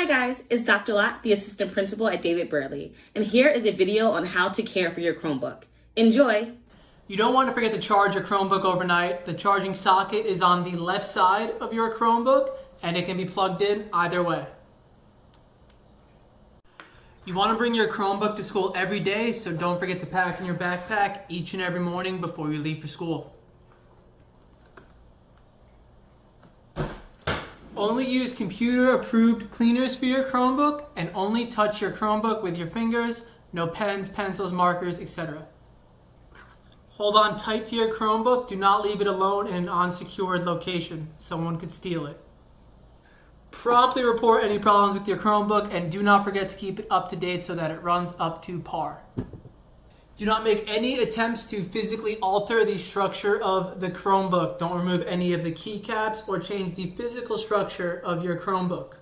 guys, it's Dr. Lott, the assistant principal at David Burley, and here is a video on how to care for your Chromebook. Enjoy! You don't want to forget to charge your Chromebook overnight. The charging socket is on the left side of your Chromebook, and it can be plugged in either way. You want to bring your Chromebook to school every day, so don't forget to pack in your backpack each and every morning before you leave for school. Only use computer-approved cleaners for your Chromebook, and only touch your Chromebook with your fingers, no pens, pencils, markers, etc. Hold on tight to your Chromebook. Do not leave it alone in an unsecured location. Someone could steal it. Promptly report any problems with your Chromebook, and do not forget to keep it up to date so that it runs up to par. Do not make any attempts to physically alter the structure of the Chromebook. Don't remove any of the keycaps or change the physical structure of your Chromebook.